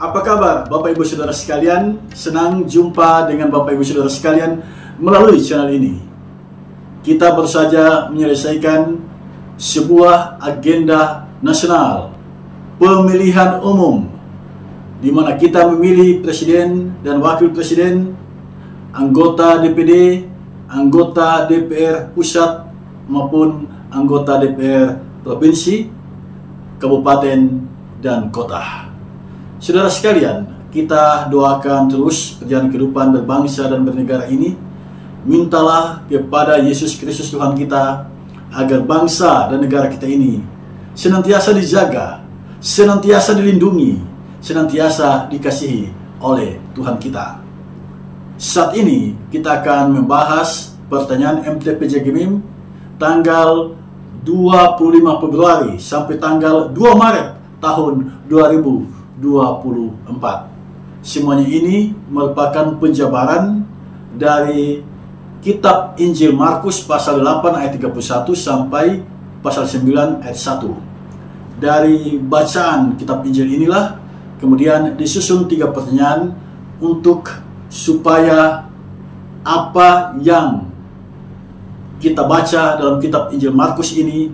Apa kabar Bapak Ibu Saudara sekalian? Senang jumpa dengan Bapak Ibu Saudara sekalian melalui channel ini. Kita baru saja menyelesaikan sebuah agenda nasional, pemilihan umum, di mana kita memilih presiden dan wakil presiden, anggota DPD, anggota DPR pusat maupun anggota DPR provinsi, kabupaten, dan kota. Saudara sekalian, kita doakan terus perjalanan kehidupan berbangsa dan bernegara ini. Mintalah kepada Yesus Kristus Tuhan kita agar bangsa dan negara kita ini senantiasa dijaga, senantiasa dilindungi, senantiasa dikasihi oleh Tuhan kita. Saat ini kita akan membahas pertanyaan MTPJ Gemim tanggal 25 Februari sampai tanggal 2 Maret tahun 2024. Semuanya ini merupakan penjabaran dari Kitab Injil Markus pasal 8 ayat 31 sampai pasal 9 ayat 1. Dari bacaan kitab Injil inilah kemudian disusun 3 pertanyaan untuk supaya apa yang kita baca dalam kitab Injil Markus ini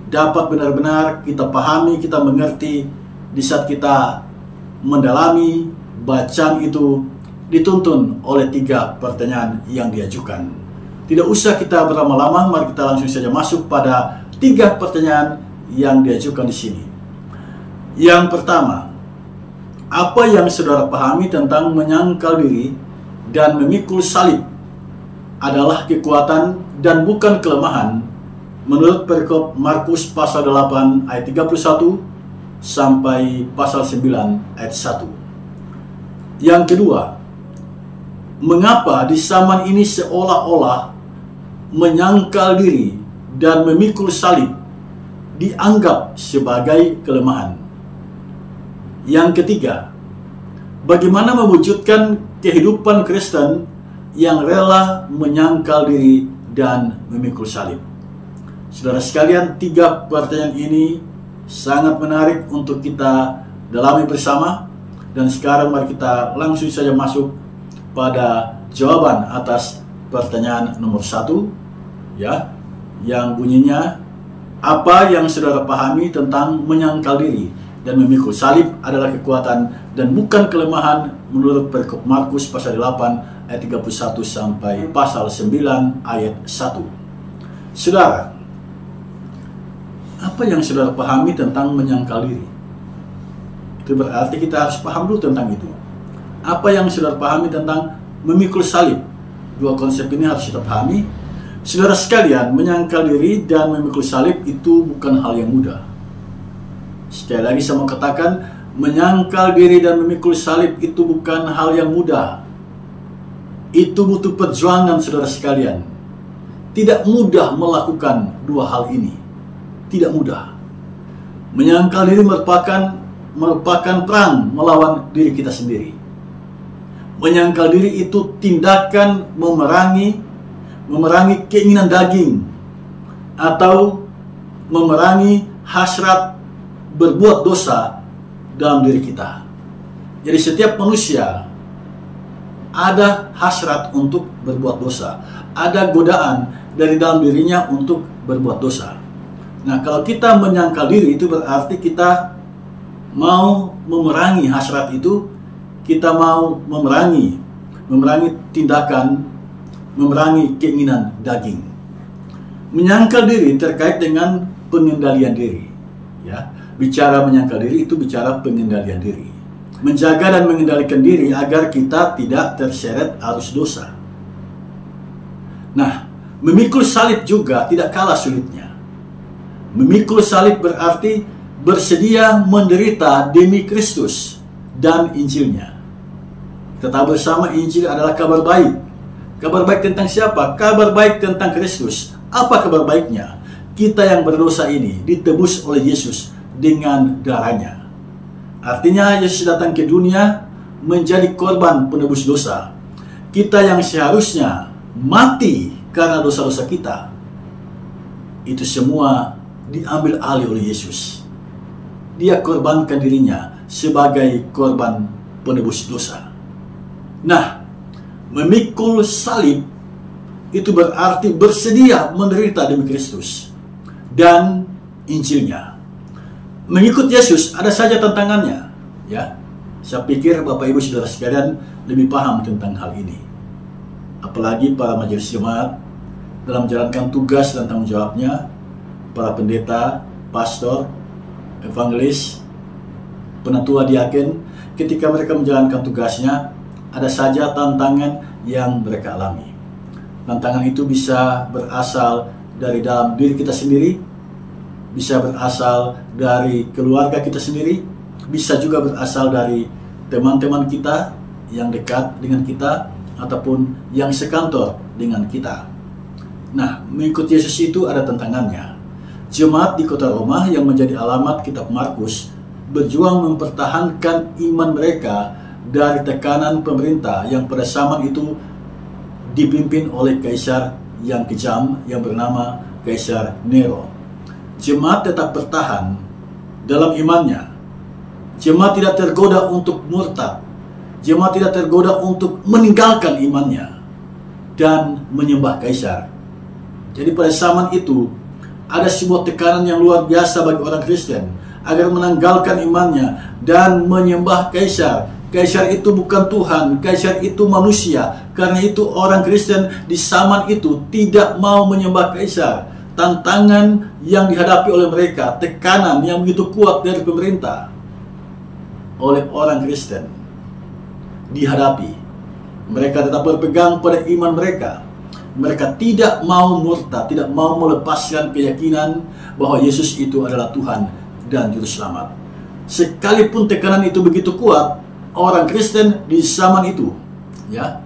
dapat benar-benar kita pahami, kita mengerti di saat kita mendalami bacaan itu dituntun oleh 3 pertanyaan yang diajukan. Tidak usah kita berlama-lama, mari kita langsung saja masuk pada 3 pertanyaan yang diajukan di sini. Yang pertama, apa yang saudara pahami tentang menyangkal diri dan memikul salib adalah kekuatan dan bukan kelemahan menurut perikop Markus pasal 8 ayat 31 sampai pasal 9 ayat 1. Yang kedua, mengapa di zaman ini seolah-olah menyangkal diri dan memikul salib dianggap sebagai kelemahan? Yang ketiga, bagaimana mewujudkan kehidupan Kristen yang rela menyangkal diri dan memikul salib? Saudara sekalian, 3 pertanyaan ini sangat menarik untuk kita dalami bersama. Dan sekarang mari kita langsung saja masuk pada jawaban atas pertanyaan nomor 1, ya, yang bunyinya, apa yang saudara pahami tentang menyangkal diri dan memikul salib adalah kekuatan dan bukan kelemahan menurut perikop Markus pasal 8 ayat 31 sampai pasal 9 ayat 1. Saudara, apa yang saudara pahami tentang menyangkal diri? Itu berarti kita harus paham dulu tentang itu. Apa yang saudara pahami tentang memikul salib? 2 konsep ini harus kita pahami. Saudara sekalian, menyangkal diri dan memikul salib itu bukan hal yang mudah. Sekali lagi saya mau katakan, menyangkal diri dan memikul salib itu bukan hal yang mudah. Itu butuh perjuangan, saudara sekalian. Tidak mudah melakukan 2 hal ini. Tidak mudah. Menyangkal diri merupakan perang melawan diri kita sendiri. Menyangkal diri itu tindakan memerangi keinginan daging atau memerangi hasrat berbuat dosa dalam diri kita. Jadi setiap manusia ada hasrat untuk berbuat dosa, ada godaan dari dalam dirinya untuk berbuat dosa. Nah, kalau kita menyangkal diri itu berarti kita mau memerangi hasrat itu, kita mau memerangi tindakan, memerangi keinginan daging. Menyangkal diri terkait dengan pengendalian diri, ya. Bicara menyangkal diri itu bicara pengendalian diri. Menjaga dan mengendalikan diri agar kita tidak terseret arus dosa. Nah, memikul salib juga tidak kalah sulitnya. Memikul salib berarti bersedia menderita demi Kristus dan Injilnya. Kita tahu bersama Injil adalah kabar baik. Kabar baik tentang siapa? Kabar baik tentang Kristus. Apa kabar baiknya? Kita yang berdosa ini ditebus oleh Yesus dengan darahnya. Artinya Yesus datang ke dunia menjadi korban penebus dosa. Kita yang seharusnya mati karena dosa-dosa kita, itu semua diambil alih oleh Yesus. Dia korbankan dirinya sebagai korban penebus dosa. Nah, memikul salib itu berarti bersedia menderita demi Kristus dan Injilnya. Mengikut Yesus ada saja tantangannya, ya. Saya pikir Bapak Ibu Saudara sekalian lebih paham tentang hal ini. Apalagi para majelis jemaat dalam menjalankan tugas dan tanggung jawabnya, para pendeta, pastor, evangelis, penatua diaken, ketika mereka menjalankan tugasnya, ada saja tantangan yang mereka alami. Tantangan itu bisa berasal dari dalam diri kita sendiri, bisa berasal dari keluarga kita sendiri, bisa juga berasal dari teman-teman kita yang dekat dengan kita, ataupun yang sekantor dengan kita. Nah, mengikut Yesus itu ada tantangannya. Jemaat di kota Roma yang menjadi alamat kitab Markus berjuang mempertahankan iman mereka dari tekanan pemerintah yang pada zaman itu dipimpin oleh kaisar yang kejam yang bernama Kaisar Nero. Jemaat tetap bertahan dalam imannya. Jemaat tidak tergoda untuk murtad. Jemaat tidak tergoda untuk meninggalkan imannya dan menyembah kaisar. Jadi pada zaman itu ada sebuah tekanan yang luar biasa bagi orang Kristen agar menanggalkan imannya dan menyembah kaisar. Kaisar itu bukan Tuhan, kaisar itu manusia. Karena itu orang Kristen di zaman itu tidak mau menyembah kaisar. Tantangan yang dihadapi oleh mereka, tekanan yang begitu kuat dari pemerintah oleh orang Kristen dihadapi. Mereka tetap berpegang pada iman mereka. Mereka tidak mau murtad, tidak mau melepaskan keyakinan bahwa Yesus itu adalah Tuhan dan Juru Selamat. Sekalipun tekanan itu begitu kuat, orang Kristen di zaman itu, ya,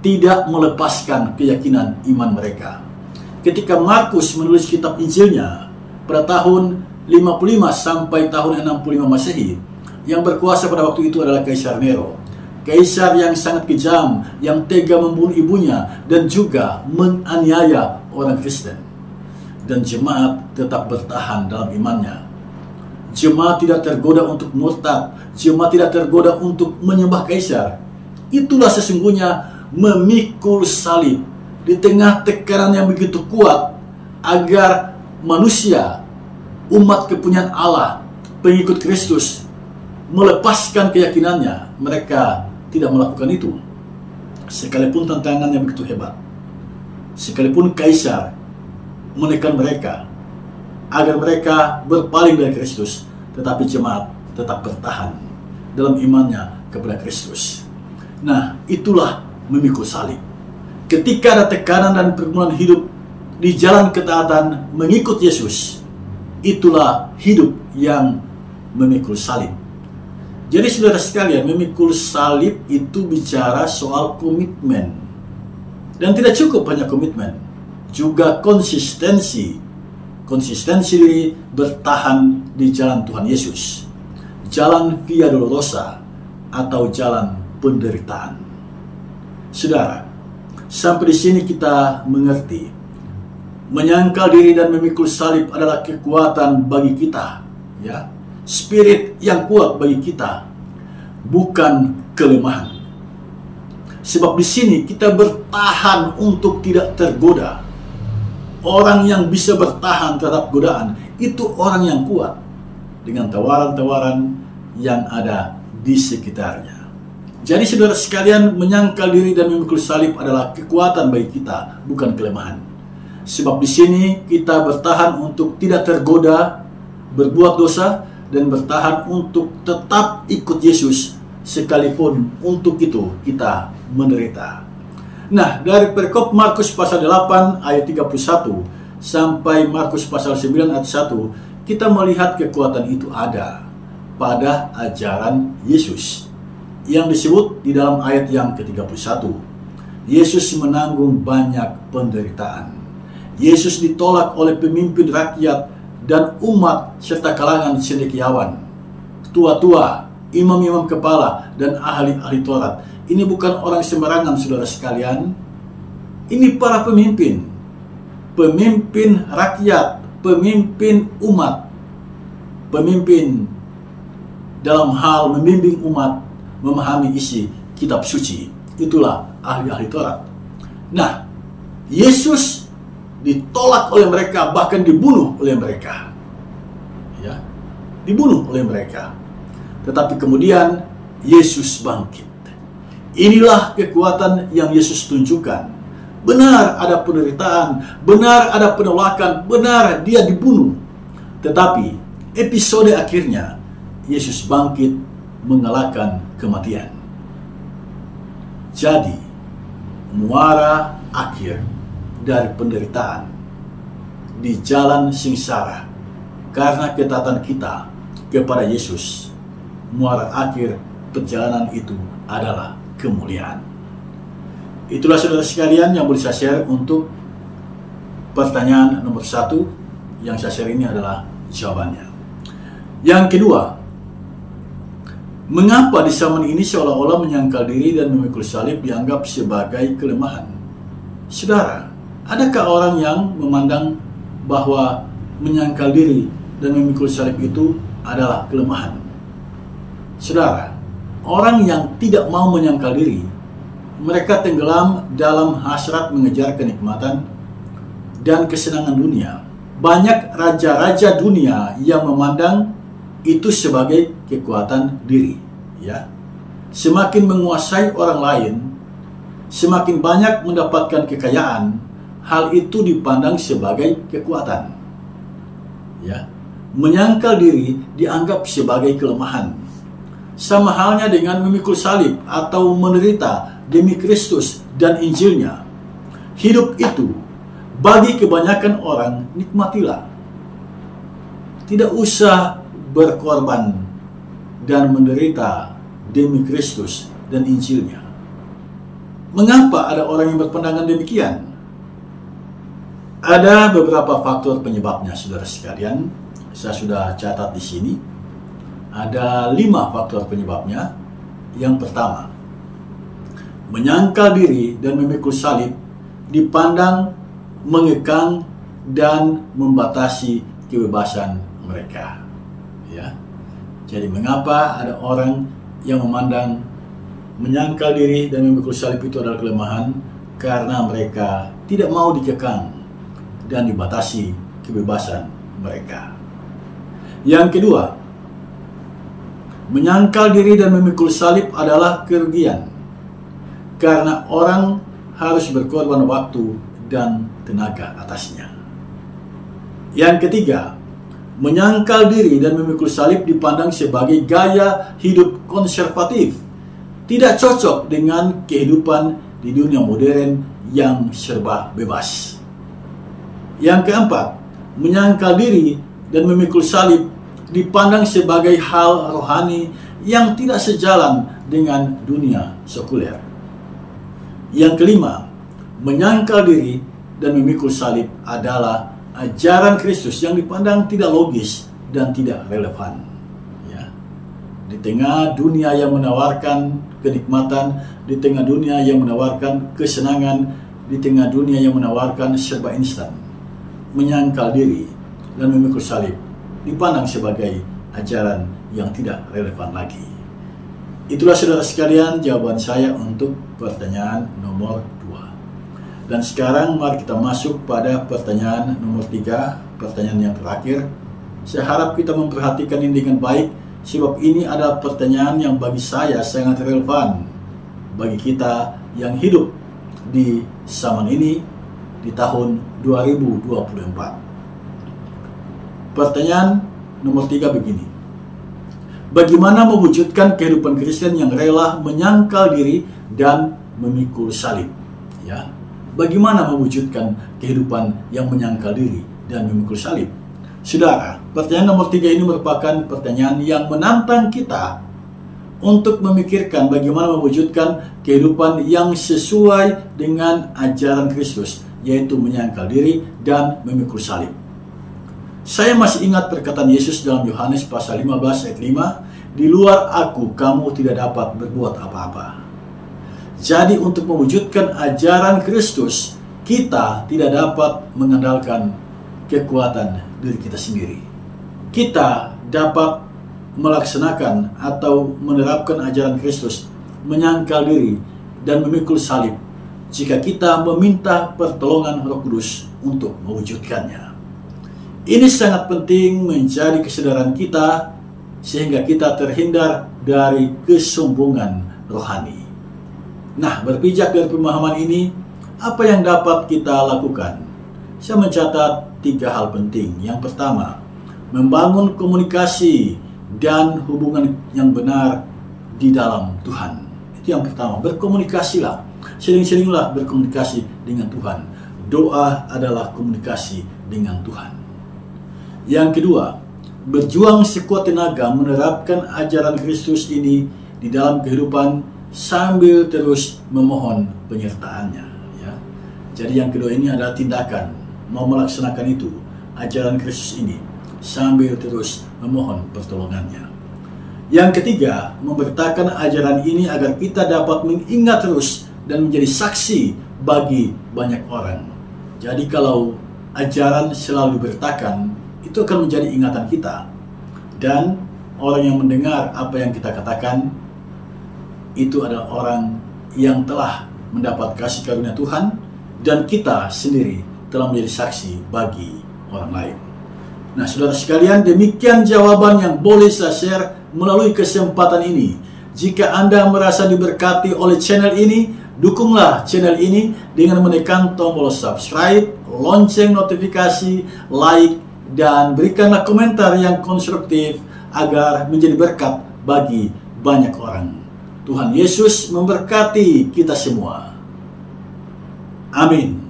tidak melepaskan keyakinan iman mereka. Ketika Markus menulis kitab Injilnya pada tahun 55 sampai tahun 65 Masehi, yang berkuasa pada waktu itu adalah Kaisar Nero. Kaisar yang sangat kejam, yang tega membunuh ibunya dan juga menganiaya orang Kristen. Dan jemaat tetap bertahan dalam imannya. Jemaat tidak tergoda untuk murtad, jemaat tidak tergoda untuk menyembah kaisar. Itulah sesungguhnya memikul salib di tengah tekanan yang begitu kuat agar manusia, umat kepunyaan Allah, pengikut Kristus melepaskan keyakinannya. Mereka tidak melakukan itu. Sekalipun tantangan yang begitu hebat, sekalipun kaisar menekan mereka agar mereka berpaling dari Kristus, tetapi jemaat tetap bertahan dalam imannya kepada Kristus. Nah, itulah memikul salib. Ketika ada tekanan dan pergumulan hidup di jalan ketaatan mengikut Yesus, itulah hidup yang memikul salib. Jadi saudara sekalian, memikul salib itu bicara soal komitmen. Dan tidak cukup hanya komitmen, juga konsistensi. Konsistensi diri bertahan di jalan Tuhan Yesus. Jalan Via Dolorosa atau jalan penderitaan. Saudara, sampai di sini kita mengerti, menyangkal diri dan memikul salib adalah kekuatan bagi kita, ya. Spirit yang kuat bagi kita, bukan kelemahan. Sebab di sini kita bertahan untuk tidak tergoda. Orang yang bisa bertahan terhadap godaan itu orang yang kuat dengan tawaran-tawaran yang ada di sekitarnya. Jadi saudara sekalian, menyangkal diri dan memikul salib adalah kekuatan bagi kita, bukan kelemahan. Sebab di sini kita bertahan untuk tidak tergoda berbuat dosa dan bertahan untuk tetap ikut Yesus, sekalipun untuk itu kita menderita. Nah, dari perikop Markus pasal 8 ayat 31 sampai Markus pasal 9 ayat 1, kita melihat kekuatan itu ada pada ajaran Yesus yang disebut di dalam ayat yang ke-31. Yesus menanggung banyak penderitaan. Yesus ditolak oleh pemimpin rakyat dan umat serta kalangan cendekiawan, tua-tua, imam-imam kepala, dan ahli-ahli Taurat. Ini bukan orang sembarangan saudara sekalian. Ini para pemimpin, pemimpin rakyat, pemimpin umat, pemimpin dalam hal membimbing umat memahami isi kitab suci. Itulah ahli-ahli Taurat. Nah, Yesus ditolak oleh mereka, bahkan dibunuh oleh mereka. Ya, dibunuh oleh mereka. Tetapi kemudian Yesus bangkit. Inilah kekuatan yang Yesus tunjukkan. Benar ada penderitaan, benar ada penolakan, benar dia dibunuh. Tetapi episode akhirnya Yesus bangkit mengalahkan kematian. Jadi muara akhir dari penderitaan di jalan sengsara karena ketaatan kita kepada Yesus, muara akhir perjalanan itu adalah kemuliaan. Itulah saudara sekalian yang boleh saya share untuk pertanyaan nomor 1. Yang saya share ini adalah jawabannya. Yang kedua, mengapa di zaman ini seolah-olah menyangkal diri dan memikul salib dianggap sebagai kelemahan? Saudara, adakah orang yang memandang bahwa menyangkal diri dan memikul salib itu adalah kelemahan? Saudara, orang yang tidak mau menyangkal diri, mereka tenggelam dalam hasrat mengejar kenikmatan dan kesenangan dunia. Banyak raja-raja dunia yang memandang itu sebagai kekuatan diri. Ya, semakin menguasai orang lain, semakin banyak mendapatkan kekayaan, hal itu dipandang sebagai kekuatan. Ya, menyangkal diri dianggap sebagai kelemahan. Sama halnya dengan memikul salib atau menderita demi Kristus dan Injilnya. Hidup itu bagi kebanyakan orang nikmatilah. Tidak usah berkorban dan menderita demi Kristus dan Injilnya. Mengapa ada orang yang berpandangan demikian? Ada beberapa faktor penyebabnya, saudara sekalian. Saya sudah catat di sini. Ada 5 faktor penyebabnya. Yang pertama, menyangkal diri dan memikul salib dipandang mengekang dan membatasi kebebasan mereka. Ya. Jadi mengapa ada orang yang memandang menyangkal diri dan memikul salib itu adalah kelemahan? Karena mereka tidak mau dikekang dan dibatasi kebebasan mereka. Yang kedua, menyangkal diri dan memikul salib adalah kerugian, karena orang harus berkorban waktu dan tenaga atasnya. Yang ketiga, menyangkal diri dan memikul salib dipandang sebagai gaya hidup konservatif, tidak cocok dengan kehidupan di dunia modern yang serba bebas. Yang keempat, menyangkal diri dan memikul salib dipandang sebagai hal rohani yang tidak sejalan dengan dunia sekuler. Yang kelima, menyangkal diri dan memikul salib adalah ajaran Kristus yang dipandang tidak logis dan tidak relevan. Ya. Di tengah dunia yang menawarkan kenikmatan, di tengah dunia yang menawarkan kesenangan, di tengah dunia yang menawarkan serba instan, menyangkal diri dan memikul salib dipandang sebagai ajaran yang tidak relevan lagi. Itulah saudara sekalian jawaban saya untuk pertanyaan nomor 2. Dan sekarang mari kita masuk pada pertanyaan nomor 3, pertanyaan yang terakhir. Saya harap kita memperhatikan ini dengan baik, sebab ini adalah pertanyaan yang bagi saya sangat relevan bagi kita yang hidup di zaman ini di tahun 2024. Pertanyaan nomor 3 begini. Bagaimana mewujudkan kehidupan Kristen yang rela menyangkal diri dan memikul salib? Ya. Bagaimana mewujudkan kehidupan yang menyangkal diri dan memikul salib? Saudara, pertanyaan nomor 3 ini merupakan pertanyaan yang menantang kita untuk memikirkan bagaimana mewujudkan kehidupan yang sesuai dengan ajaran Kristus, yaitu menyangkal diri dan memikul salib. Saya masih ingat perkataan Yesus dalam Yohanes pasal 15 ayat 5, "Di luar aku kamu tidak dapat berbuat apa-apa." Jadi untuk mewujudkan ajaran Kristus, kita tidak dapat mengandalkan kekuatan diri kita sendiri. Kita dapat melaksanakan atau menerapkan ajaran Kristus, menyangkal diri, dan memikul salib jika kita meminta pertolongan Roh Kudus untuk mewujudkannya. Ini sangat penting menjadi kesadaran kita sehingga kita terhindar dari kesombongan rohani. Nah, berpijak dari pemahaman ini, apa yang dapat kita lakukan? Saya mencatat 3 hal penting. Yang pertama, membangun komunikasi dan hubungan yang benar di dalam Tuhan. Itu yang pertama, berkomunikasilah. Sering-seringlah berkomunikasi dengan Tuhan. Doa adalah komunikasi dengan Tuhan. Yang kedua, berjuang sekuat tenaga menerapkan ajaran Kristus ini di dalam kehidupan sambil terus memohon penyertaannya. Ya. Jadi yang kedua ini adalah tindakan, mau melaksanakan itu, ajaran Kristus ini, sambil terus memohon pertolongannya. Yang ketiga, memberitakan ajaran ini agar kita dapat mengingat terus dan menjadi saksi bagi banyak orang. Jadi kalau ajaran selalu diberitakan, itu akan menjadi ingatan kita. Dan orang yang mendengar apa yang kita katakan, itu adalah orang yang telah mendapat kasih karunia Tuhan, dan kita sendiri telah menjadi saksi bagi orang lain. Nah, saudara sekalian, demikian jawaban yang boleh saya share melalui kesempatan ini. Jika Anda merasa diberkati oleh channel ini, dukunglah channel ini dengan menekan tombol subscribe, lonceng notifikasi, like, dan berikanlah komentar yang konstruktif agar menjadi berkat bagi banyak orang. Tuhan Yesus memberkati kita semua. Amin.